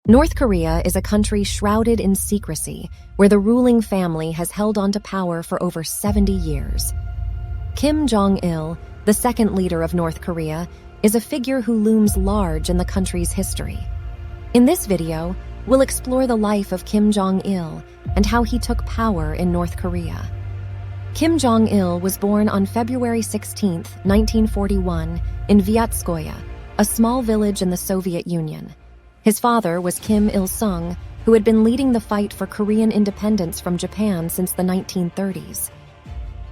North Korea is a country shrouded in secrecy, where the ruling family has held onto power for over 70 years. Kim Jong-il, the second leader of North Korea, is a figure who looms large in the country's history. In this video, we'll explore the life of Kim Jong-il and how he took power in North Korea. Kim Jong-il was born on February 16, 1941, in Viatskoye, a small village in the Soviet Union. His father was Kim Il-sung, who had been leading the fight for Korean independence from Japan since the 1930s.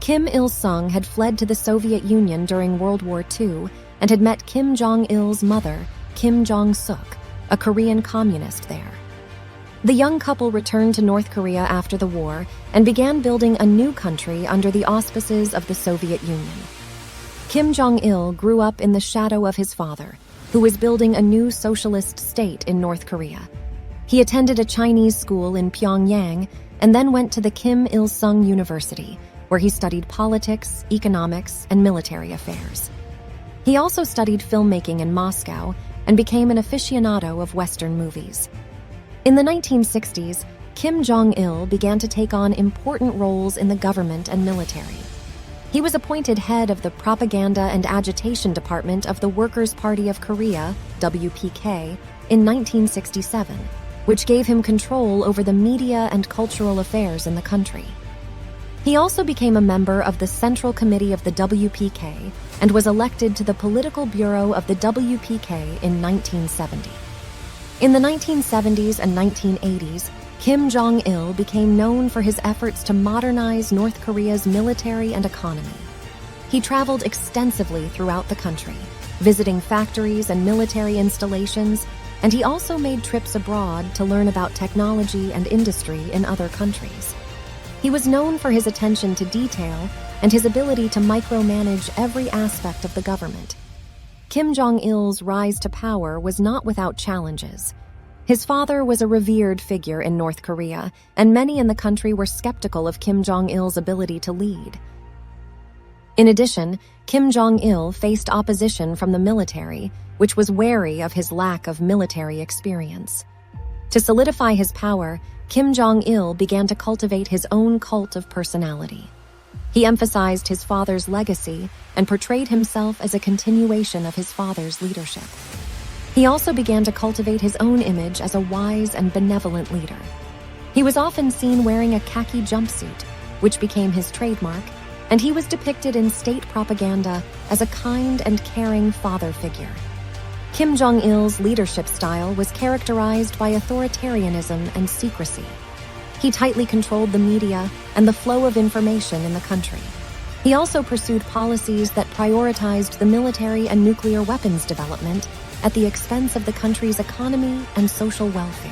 Kim Il-sung had fled to the Soviet Union during World War II and had met Kim Jong-il's mother, Kim Jong-suk, a Korean communist there. The young couple returned to North Korea after the war and began building a new country under the auspices of the Soviet Union. Kim Jong-il grew up in the shadow of his father, who was building a new socialist state in North Korea. He attended a Chinese school in Pyongyang and then went to the Kim Il-sung University, where he studied politics, economics, and military affairs. He also studied filmmaking in Moscow and became an aficionado of Western movies. In the 1960s, Kim Jong-il began to take on important roles in the government and military. He was appointed head of the Propaganda and Agitation Department of the Workers' Party of Korea, WPK, in 1967, which gave him control over the media and cultural affairs in the country. He also became a member of the Central Committee of the WPK and was elected to the Political Bureau of the WPK in 1970. In the 1970s and 1980s, Kim Jong-il became known for his efforts to modernize North Korea's military and economy. He traveled extensively throughout the country, visiting factories and military installations, and he also made trips abroad to learn about technology and industry in other countries. He was known for his attention to detail and his ability to micromanage every aspect of the government. Kim Jong-il's rise to power was not without challenges. His father was a revered figure in North Korea, and many in the country were skeptical of Kim Jong-il's ability to lead. In addition, Kim Jong-il faced opposition from the military, which was wary of his lack of military experience. To solidify his power, Kim Jong-il began to cultivate his own cult of personality. He emphasized his father's legacy and portrayed himself as a continuation of his father's leadership. He also began to cultivate his own image as a wise and benevolent leader. He was often seen wearing a khaki jumpsuit, which became his trademark, and he was depicted in state propaganda as a kind and caring father figure. Kim Jong-il's leadership style was characterized by authoritarianism and secrecy. He tightly controlled the media and the flow of information in the country. He also pursued policies that prioritized the military and nuclear weapons development at the expense of the country's economy and social welfare.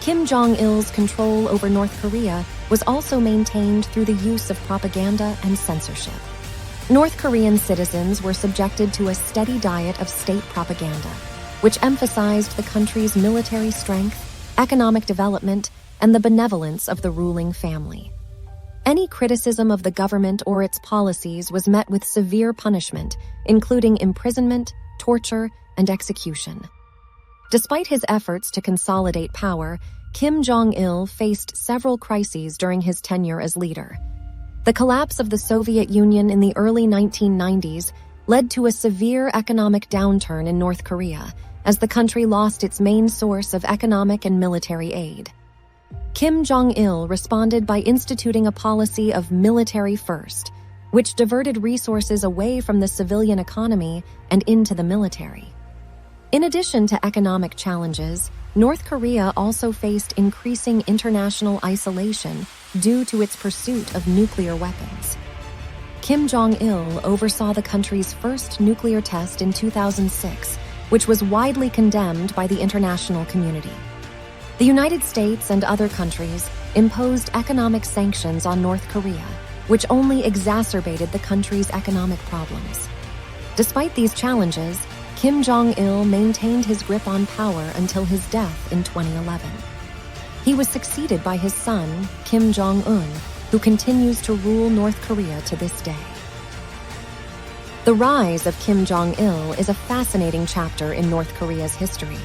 Kim Jong-il's control over North Korea was also maintained through the use of propaganda and censorship. North Korean citizens were subjected to a steady diet of state propaganda, which emphasized the country's military strength, economic development, and the benevolence of the ruling family. Any criticism of the government or its policies was met with severe punishment, including imprisonment, torture, and execution. Despite his efforts to consolidate power, Kim Jong-il faced several crises during his tenure as leader. The collapse of the Soviet Union in the early 1990s led to a severe economic downturn in North Korea, as the country lost its main source of economic and military aid. Kim Jong-il responded by instituting a policy of military first, which diverted resources away from the civilian economy and into the military. In addition to economic challenges, North Korea also faced increasing international isolation due to its pursuit of nuclear weapons. Kim Jong-il oversaw the country's first nuclear test in 2006, which was widely condemned by the international community. The United States and other countries imposed economic sanctions on North Korea, which only exacerbated the country's economic problems. Despite these challenges, Kim Jong-il maintained his grip on power until his death in 2011. He was succeeded by his son, Kim Jong-un, who continues to rule North Korea to this day. The rise of Kim Jong-il is a fascinating chapter in North Korea's history.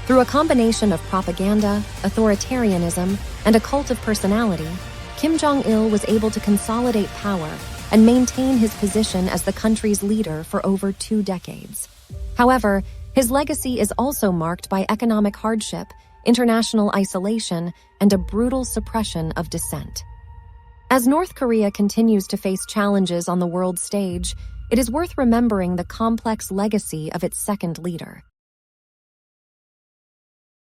Through a combination of propaganda, authoritarianism, and a cult of personality, Kim Jong-il was able to consolidate power and maintain his position as the country's leader for over 2 decades. However, his legacy is also marked by economic hardship, international isolation, and a brutal suppression of dissent. As North Korea continues to face challenges on the world stage, it is worth remembering the complex legacy of its second leader.